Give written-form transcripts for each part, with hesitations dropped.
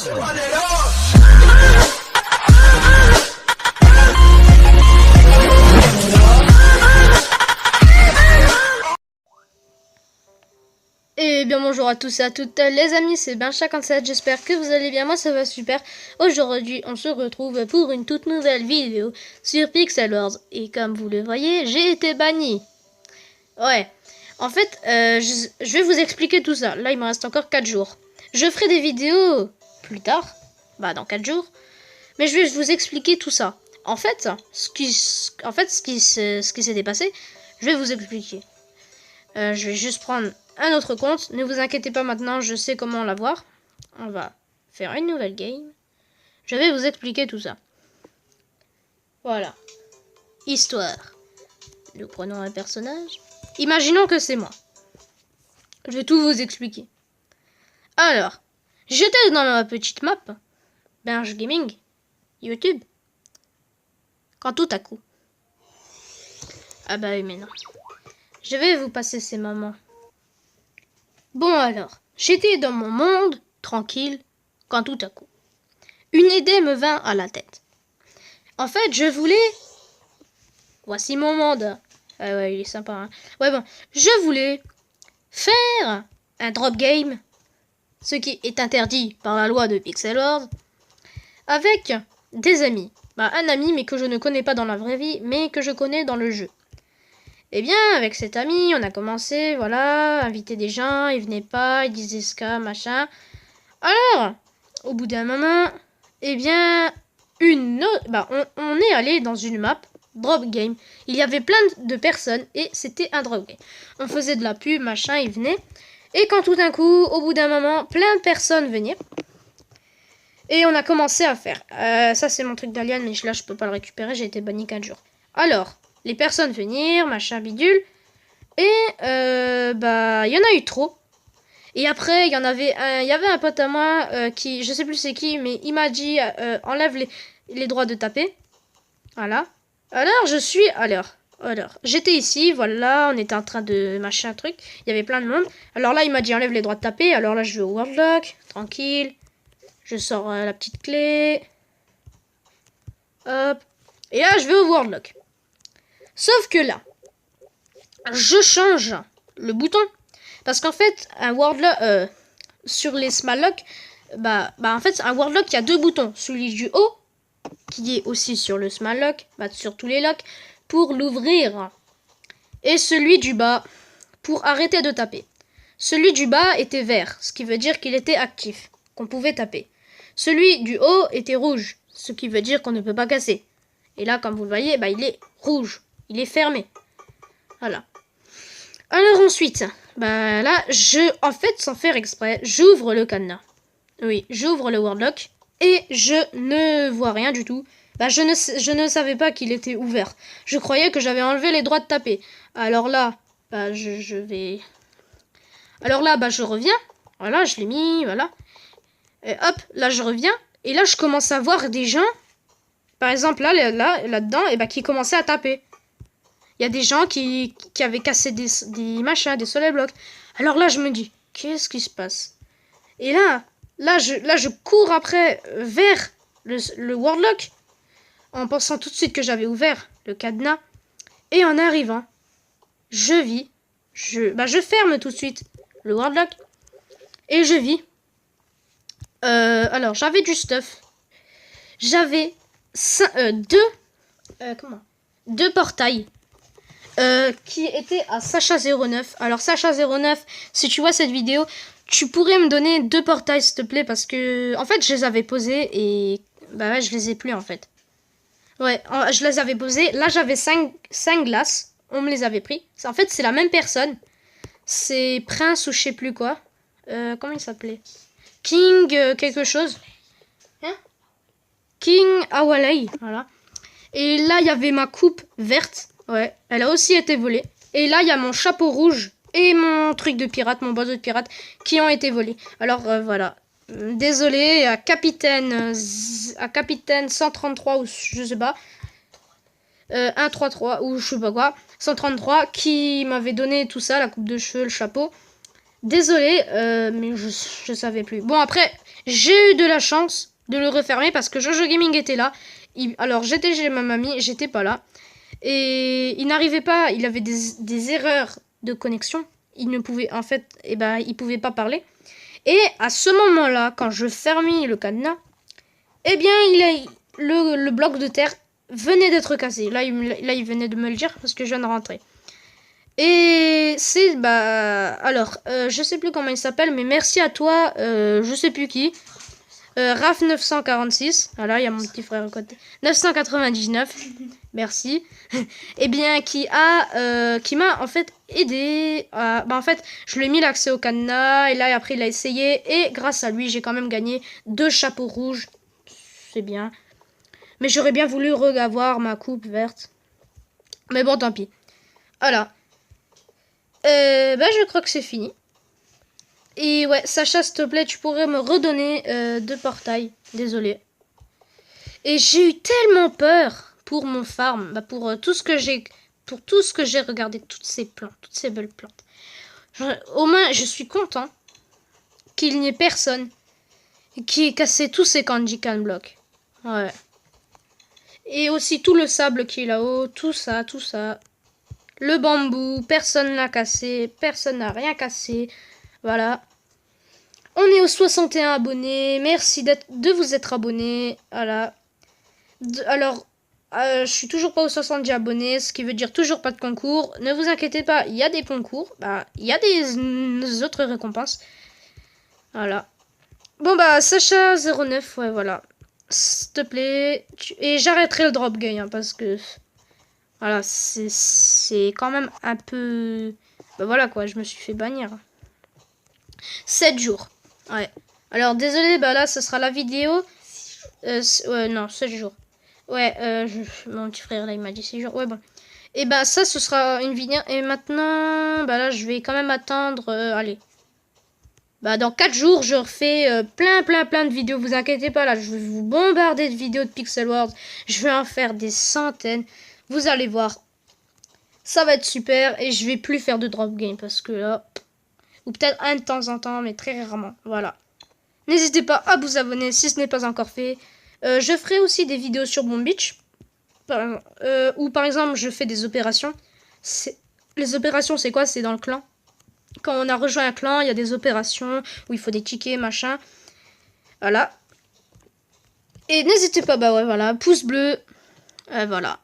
Et bien bonjour à tous et à toutes les amis, c'est Ben57, j'espère que vous allez bien, moi ça va super. Aujourd'hui on se retrouve pour une toute nouvelle vidéo sur Pixel Wars. Et comme vous le voyez, j'ai été banni. Ouais, en fait je vais vous expliquer tout ça, là il me reste encore 4 jours. Je ferai des vidéos plus tard, dans 4 jours, mais je vais vous expliquer tout ça. En fait, ce qui s'est passé, je vais vous expliquer. Je vais juste prendre un autre compte. Ne vous inquiétez pas maintenant, je sais comment l'avoir. On va faire une nouvelle game. Je vais vous expliquer tout ça. Voilà. Histoire. Nous prenons un personnage. Imaginons que c'est moi. Je vais tout vous expliquer. Alors, j'étais dans ma petite map. Binge Gaming. YouTube. Quand tout à coup. Ah bah oui, mais non. Je vais vous passer ces moments. Bon alors, j'étais dans mon monde, tranquille, quand tout à coup, une idée me vint à la tête. En fait, je voulais... Voici mon monde. Ah ouais, il est sympa, hein. Ouais, bon, je voulais faire un drop game, ce qui est interdit par la loi de Pixel Wars, avec des amis. Un ami, mais que je ne connais pas dans la vraie vie, mais que je connais dans le jeu. Eh bien, avec cet ami, on a commencé, voilà, inviter des gens, ils venaient pas, ils disaient ska, machin. Alors, au bout d'un moment, eh bien, on est allé dans une map, drop game. Il y avait plein de personnes et c'était un drop game. On faisait de la pub, machin, ils venaient. Et quand tout d'un coup, au bout d'un moment, plein de personnes venaient. Et on a commencé à faire. Ça, c'est mon truc d'alien, mais là, je peux pas le récupérer, j'ai été banni 4 jours. Alors... les personnes venir, machin bidule. Et il y en a eu trop. Et après, il y avait un pote à moi qui, je sais plus c'est qui, mais il m'a dit enlève les droits de taper. Voilà. Alors, j'étais ici, voilà, on était en train de machin truc. Il y avait plein de monde. Alors là, il m'a dit enlève les droits de taper. Alors là, je vais au Worldlock, tranquille. Je sors la petite clé. Hop. Et là, je vais au Worldlock. Sauf que là, je change le bouton. Parce qu'en fait, un Worldlock, sur les Small Lock, en fait, un Worldlock, il y a 2 boutons. Celui du haut, qui est aussi sur le Small Lock, sur tous les locks, pour l'ouvrir. Et celui du bas, pour arrêter de taper. Celui du bas était vert, ce qui veut dire qu'il était actif, qu'on pouvait taper. Celui du haut était rouge, ce qui veut dire qu'on ne peut pas casser. Et là, comme vous le voyez, il est rouge. Il est fermé. Voilà. Alors ensuite, là, en fait, sans faire exprès, j'ouvre le cadenas. Oui, j'ouvre le Worldlock et je ne vois rien du tout. Je ne savais pas qu'il était ouvert. Je croyais que j'avais enlevé les droits de taper. Alors là, je vais... Alors là, je reviens. Voilà, je l'ai mis, voilà. Et hop, là, je reviens. Et là, je commence à voir des gens, par exemple, là-dedans, qui commençaient à taper. Il y a des gens qui avaient cassé des machins, des soleil blocs. Alors là, je me dis, qu'est-ce qui se passe? Et là, je cours après vers le Worldlock, en pensant tout de suite que j'avais ouvert le cadenas. Et en arrivant, je ferme tout de suite le Worldlock. Et je vis. Alors, j'avais du stuff. J'avais 2 portails. Qui était à Sacha09. Alors Sacha09, si tu vois cette vidéo, tu pourrais me donner 2 portails s'il te plaît, parce que en fait je les avais posés et je les ai plus en fait. Ouais, je les avais posés. Là j'avais 5 glaces, on me les avait pris. En fait c'est la même personne. C'est Prince ou je sais plus quoi. Comment il s'appelait? King quelque chose. Hein? King Awalei, voilà. Et là il y avait ma coupe verte. Ouais, elle a aussi été volée. Et là, il y a mon chapeau rouge et mon truc de pirate, mon oiseau de pirate, qui ont été volés. Alors, voilà. Désolé à Capitaine 133 ou je sais pas. 133 ou je sais pas quoi. 133 qui m'avait donné tout ça, la coupe de cheveux, le chapeau. Désolé, mais je savais plus. Bon, après, j'ai eu de la chance de le refermer parce que Jojo Gaming était là. Alors, j'étais chez ma mamie, j'étais pas là. Et il n'arrivait pas, il avait des erreurs de connexion. Il ne pouvait, en fait, il pouvait pas parler. Et à ce moment-là, quand je fermais le cadenas, eh bien, le bloc de terre venait d'être cassé. Là, il venait de me le dire parce que je viens de rentrer. Et c'est, alors, je sais plus comment il s'appelle, mais merci à toi, je sais plus qui. Raf 946, voilà, il y a mon petit frère à côté. 999, merci. Et bien, qui m'a en fait aidé. En fait, je lui ai mis l'accès au cadenas, et là, après, il a essayé, et grâce à lui, j'ai quand même gagné 2 chapeaux rouges. C'est bien. Mais j'aurais bien voulu revoir ma coupe verte. Mais bon, tant pis. Voilà. Je crois que c'est fini. Et ouais, Sacha, s'il te plaît, tu pourrais me redonner 2 portails. Désolé. Et j'ai eu tellement peur pour mon farm, pour tout ce que j'ai regardé, toutes ces plantes, toutes ces belles plantes. Au moins, je suis content qu'il n'y ait personne qui ait cassé tous ces candy can blocks. Ouais. Et aussi tout le sable qui est là-haut, tout ça, tout ça. Le bambou, personne n'a cassé, personne n'a rien cassé. Voilà. On est aux 61 abonnés. Merci de vous être abonnés. Voilà. Alors, je suis toujours pas aux 70 abonnés, ce qui veut dire toujours pas de concours. Ne vous inquiétez pas, il y a des concours. Il y a des autres récompenses. Voilà. Bon, Sacha09, ouais, voilà. S'il te plaît. Et j'arrêterai le drop game, hein, parce que... Voilà, c'est quand même un peu... voilà, quoi, je me suis fait bannir. 7 jours. Ouais. Alors, désolé, là, ce sera la vidéo. Ouais, non, 7 jours. Ouais, mon petit frère, là, il m'a dit 6 jours. Ouais, bon. Et ça, ce sera une vidéo. Et maintenant, là, je vais quand même attendre... allez. Dans 4 jours, je refais plein de vidéos. Vous inquiétez pas, là, je vais vous bombarder de vidéos de Pixel Wars. Je vais en faire des centaines. Vous allez voir. Ça va être super. Et je vais plus faire de drop game parce que là... Ou peut-être un de temps en temps, mais très rarement. Voilà. N'hésitez pas à vous abonner si ce n'est pas encore fait. Je ferai aussi des vidéos sur Bomb Beach. Où par exemple, je fais des opérations. Les opérations, c'est quoi? C'est dans le clan. Quand on a rejoint un clan, il y a des opérations où il faut des tickets, machin. Voilà. Et n'hésitez pas, ouais, voilà. Pouce bleu. Voilà.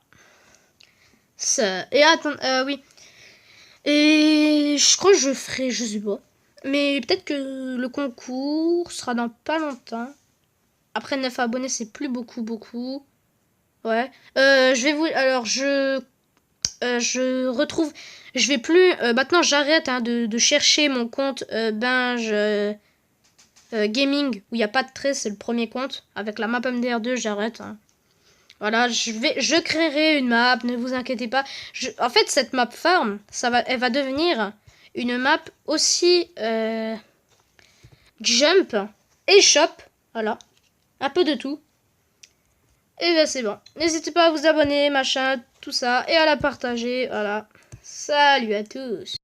Ça. Et attends, oui. Et je crois que je ferai, je sais pas. Mais peut-être que le concours sera dans pas longtemps. Après 9 abonnés, c'est plus beaucoup. Ouais. Je vais vous... Alors, je retrouve... Je vais plus... maintenant, j'arrête de chercher mon compte Binge Gaming, où il n'y a pas de trait, c'est le premier compte. Avec la map MDR2, j'arrête. Hein. Voilà, je créerai une map, ne vous inquiétez pas. En fait, cette map farm, elle va devenir une map aussi jump et shop. Voilà, un peu de tout. Et c'est bon. N'hésitez pas à vous abonner, machin, tout ça, et à la partager. Voilà. Salut à tous.